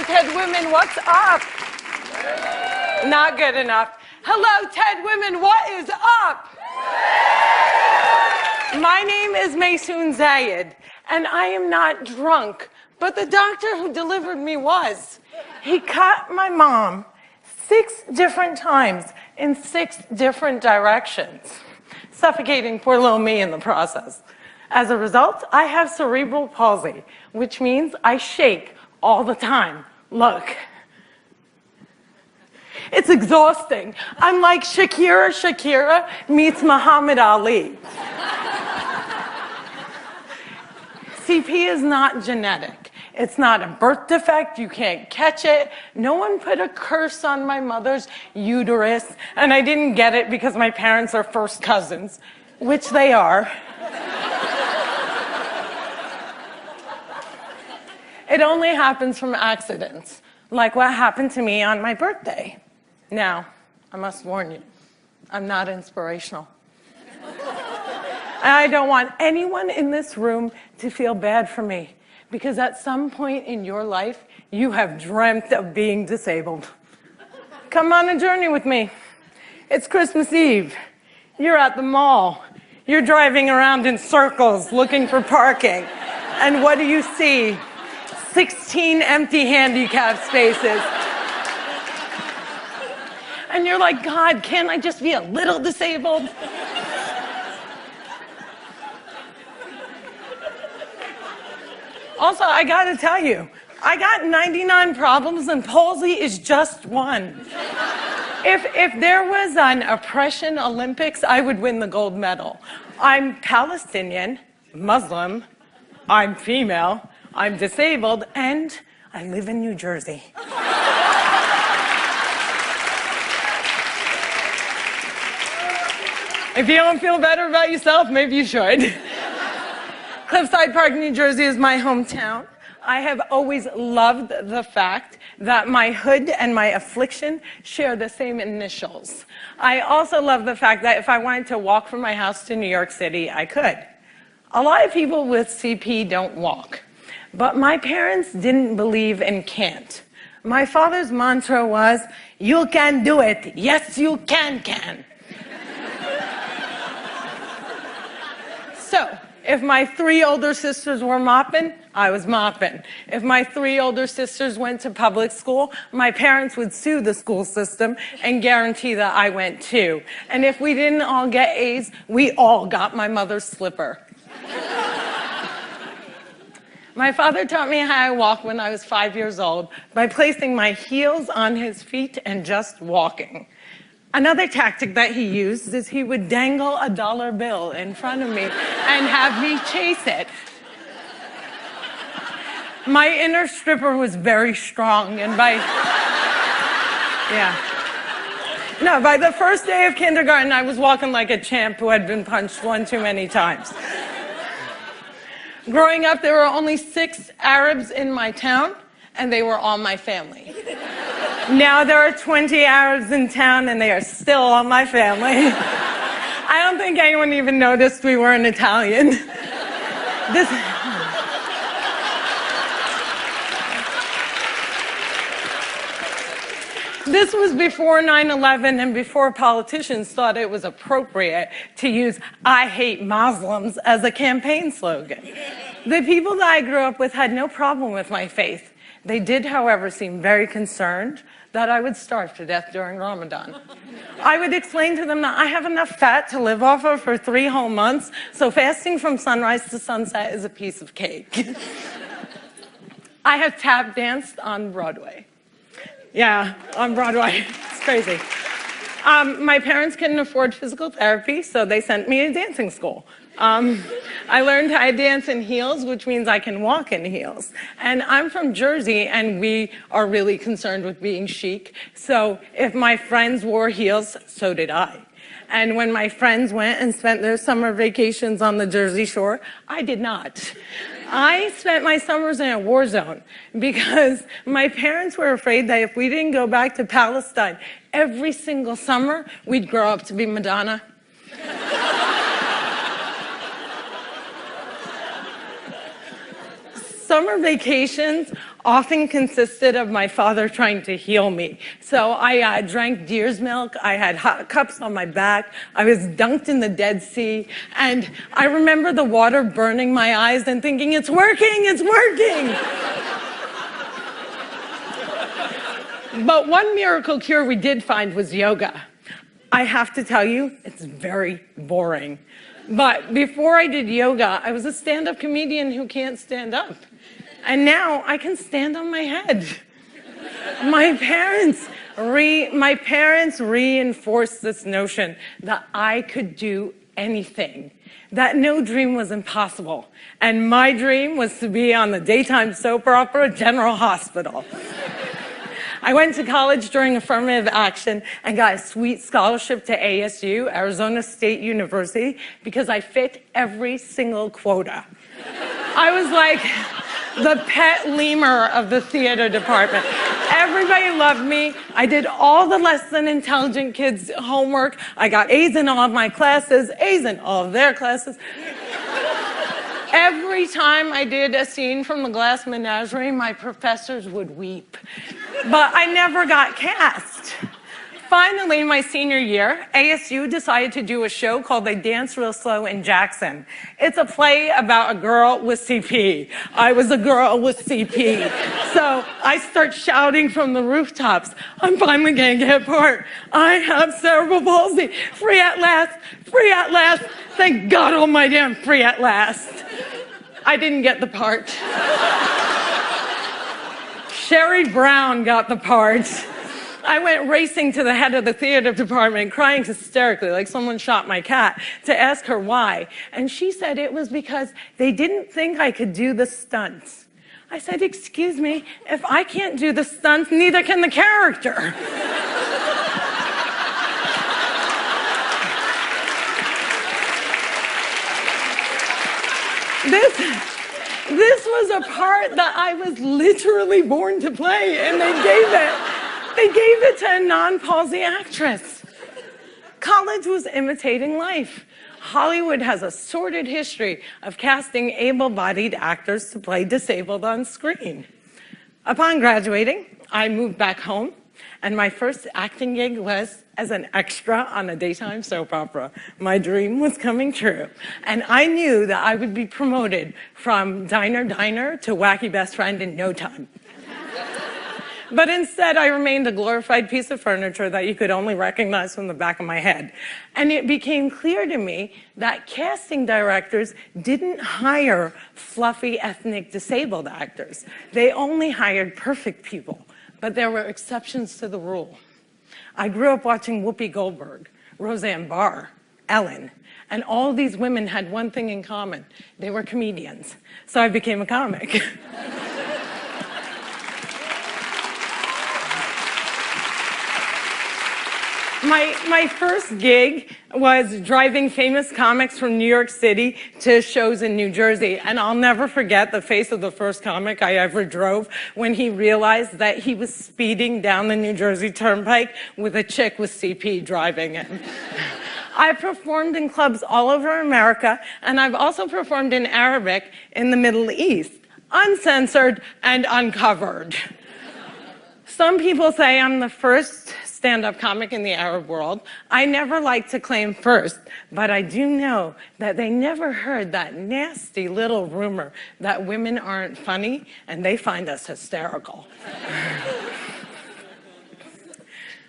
TED Women, what's up? Not good enough. Hello, TED Women, what is up? My name is Maysoon Zayid, and I am not drunk, but the doctor who delivered me was. He cut my mom 6 different times in 6 different directions, suffocating poor little me in the process. As a result, I have cerebral palsy, which means I shake all the time. Look. It's exhausting. I'm like Shakira meets Muhammad Ali. CP is not genetic. It's not a birth defect. You can't catch it. No one put a curse on my mother's uterus, and I didn't get it because my parents are first cousins, which they are. It only happens from accidents, like what happened to me on my birthday. Now, I must warn you, I'm not inspirational. I don't want anyone in this room to feel bad for me, because at some point in your life, you have dreamt of being disabled. Come on a journey with me. It's Christmas Eve. You're at the mall. You're driving around in circles looking for parking. And what do you see? 16 empty handicap spaces. And you're like, God, can't I just be a little disabled? Also, I gotta tell you, I got 99 problems and palsy is just one. If there was an oppression Olympics, I would win the gold medal. I'm Palestinian, Muslim, I'm female, I'm disabled, and I live in New Jersey. If you don't feel better about yourself, maybe you should. Cliffside Park, New Jersey is my hometown. I have always loved the fact that my hood and my affliction share the same initials. I also love the fact that if I wanted to walk from my house to New York City, I could. A lot of people with CP don't walk, but my parents didn't believe in can't. My father's mantra was, you can do it. Yes, you can. So, if my 3 older sisters were mopping, I was mopping. If my 3 older sisters went to public school, my parents would sue the school system and guarantee that I went too. And if we didn't all get A's, we all got my mother's slipper. My father taught me how to walk when I was 5 years old by placing my heels on his feet and just walking. Another tactic that he used is he would dangle a dollar bill in front of me and have me chase it. My inner stripper was very strong, and by the first day of kindergarten, I was walking like a champ who had been punched one too many times. Growing up, there were only 6 Arabs in my town, and they were all my family. Now there are 20 Arabs in town, and they are still all my family. I don't think anyone even noticed we weren't Italian. This was before 9/11 and before politicians thought it was appropriate to use "I hate Muslims" as a campaign slogan. The people that I grew up with had no problem with my faith. They did, however, seem very concerned that I would starve to death during Ramadan. I would explain to them that I have enough fat to live off of for 3 whole months, so fasting from sunrise to sunset is a piece of cake. I have tap danced on Broadway. Yeah, on Broadway. It's crazy. My parents couldn't afford physical therapy, so they sent me to dancing school. I learned how to dance in heels, which means I can walk in heels. And I'm from Jersey, and we are really concerned with being chic. So if my friends wore heels, so did I. And when my friends went and spent their summer vacations on the Jersey Shore, I did not. I spent my summers in a war zone because my parents were afraid that if we didn't go back to Palestine every single summer, we'd grow up to be Madonna. Summer vacations often consisted of my father trying to heal me. So I drank deer's milk, I had hot cups on my back, I was dunked in the Dead Sea, and I remember the water burning my eyes and thinking, it's working, it's working! But one miracle cure we did find was yoga. I have to tell you, it's very boring. But before I did yoga, I was a stand-up comedian who can't stand up. And now I can stand on my head. My parents reinforced this notion that I could do anything, that no dream was impossible. And my dream was to be on the daytime soap opera General Hospital. I went to college during affirmative action and got a sweet scholarship to ASU, Arizona State University, because I fit every single quota. I was like the pet lemur of the theater department. Everybody loved me. I did all the less than intelligent kids' homework. I got A's in all of my classes, A's in all of their classes. Every time I did a scene from The Glass Menagerie, my professors would weep. But I never got cast. Finally, my senior year, ASU decided to do a show called They Dance Real Slow in Jackson. It's a play about a girl with CP. I was a girl with CP. So I start shouting from the rooftops, I'm finally gonna get a part. I have cerebral palsy. Free at last, free at last. Thank God almighty I'm free at last. I didn't get the part. Sherry Brown got the part. I went racing to the head of the theater department, crying hysterically like someone shot my cat, to ask her why. And she said it was because they didn't think I could do the stunts. I said, excuse me, if I can't do the stunts, neither can the character. This was a part that I was literally born to play, and they gave it to a non-palsy actress. College was imitating life. Hollywood has a sordid history of casting able-bodied actors to play disabled on screen. Upon graduating, I moved back home, and my first acting gig was as an extra on a daytime soap opera. My dream was coming true, and I knew that I would be promoted from diner to wacky best friend in no time. But instead, I remained a glorified piece of furniture that you could only recognize from the back of my head. And it became clear to me that casting directors didn't hire fluffy ethnic disabled actors. They only hired perfect people, but there were exceptions to the rule. I grew up watching Whoopi Goldberg, Roseanne Barr, Ellen, and all these women had one thing in common. They were comedians. So I became a comic. My first gig was driving famous comics from New York City to shows in New Jersey. And I'll never forget the face of the first comic I ever drove when he realized that he was speeding down the New Jersey Turnpike with a chick with CP driving him. I performed in clubs all over America, and I've also performed in Arabic in the Middle East, uncensored and uncovered. Some people say I'm the first stand-up comic in the Arab world. I never like to claim first, but I do know that they never heard that nasty little rumor that women aren't funny and they find us hysterical.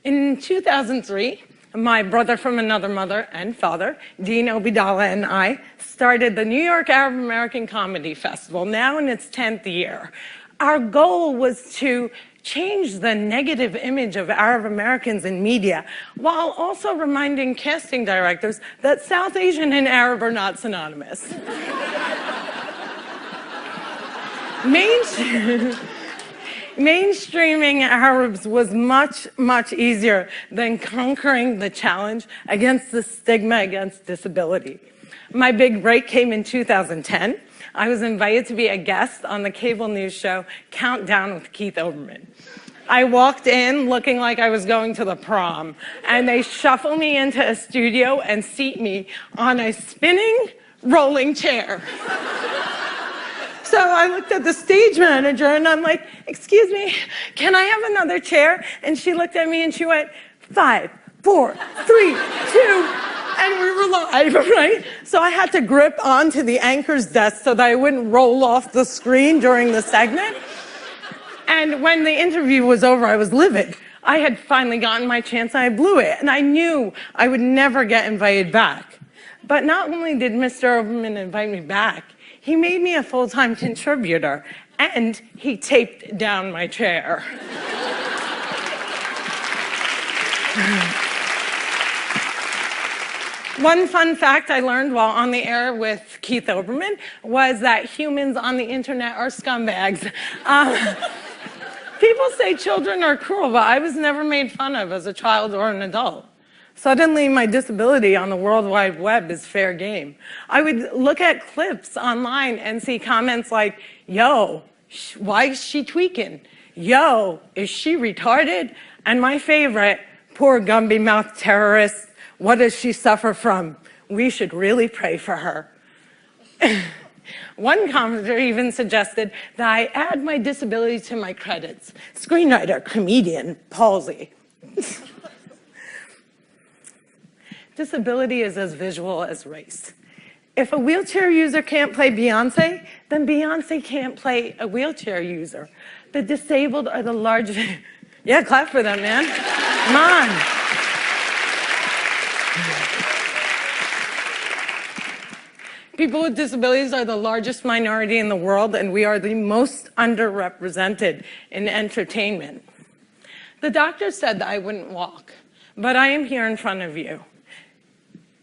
In 2003, my brother from another mother and father, Dean Obidallah, and I started the New York Arab American Comedy Festival, now in its 10th year. Our goal was to change the negative image of Arab Americans in media, while also reminding casting directors that South Asian and Arab are not synonymous. Mainstreaming Arabs was much, much easier than conquering the challenge against the stigma against disability. My big break came in 2010. I was invited to be a guest on the cable news show Countdown with Keith Olbermann. I walked in looking like I was going to the prom, and they shuffle me into a studio and seat me on a spinning rolling chair. So I looked at the stage manager and I'm like, excuse me, can I have another chair? And she looked at me and she went, 5, 4, 3, 2, and we were live, right? So I had to grip onto the anchor's desk so that I wouldn't roll off the screen during the segment. And when the interview was over, I was livid. I had finally gotten my chance and I blew it. And I knew I would never get invited back. But not only did Mr. Oberman invite me back, he made me a full-time contributor and he taped down my chair. One fun fact I learned while on the air with Keith Oberman was that humans on the internet are scumbags. People say children are cruel, but I was never made fun of as a child or an adult. Suddenly, my disability on the World Wide Web is fair game. I would look at clips online and see comments like, yo, why is she tweaking? Yo, is she retarded? And my favorite, poor Gumby-mouthed terrorist, what does she suffer from? We should really pray for her. One commenter even suggested that I add my disability to my credits. Screenwriter, comedian, palsy. Disability is as visual as race. If a wheelchair user can't play Beyonce, then Beyonce can't play a wheelchair user. The disabled are the largest... Yeah, clap for them, man. Come on. People with disabilities are the largest minority in the world, and we are the most underrepresented in entertainment. The doctor said that I wouldn't walk, but I am here in front of you.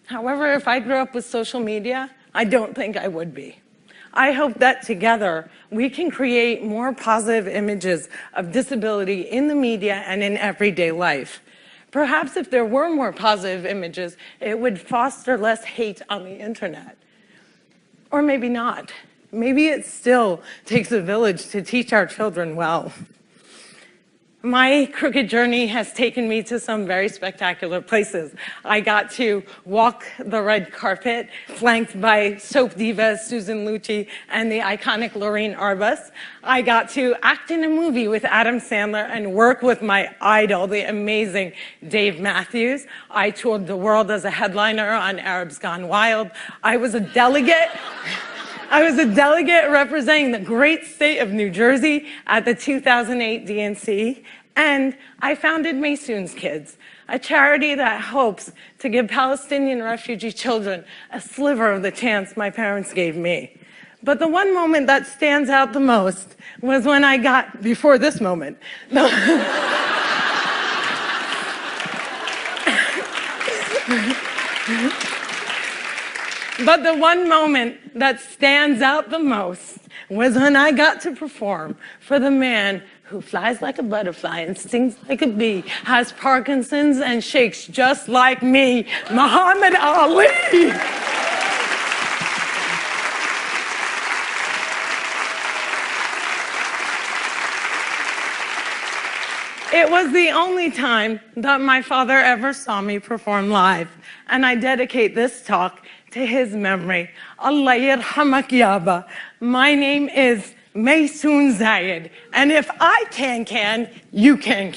However, if I grew up with social media, I don't think I would be. I hope that together we can create more positive images of disability in the media and in everyday life. Perhaps if there were more positive images, it would foster less hate on the internet. Or maybe not. Maybe it still takes a village to teach our children well. My crooked journey has taken me to some very spectacular places. I got to walk the red carpet, flanked by soap diva Susan Lucci and the iconic Lorraine Arbus. I got to act in a movie with Adam Sandler and work with my idol, the amazing Dave Matthews. I toured the world as a headliner on Arabs Gone Wild. I was a delegate representing the great state of New Jersey at the 2008 DNC, and I founded Maysoon's Kids, a charity that hopes to give Palestinian refugee children a sliver of the chance my parents gave me. But the one moment that stands out the most was when I got, before this moment, But the one moment that stands out the most was when I got to perform for the man who flies like a butterfly and stings like a bee, has Parkinson's and shakes just like me, Muhammad Ali. It was the only time that my father ever saw me perform live, and I dedicate this talk to his memory. Allah yarhamak yaba. My name is Maysoon Zayid, and if I can, you can.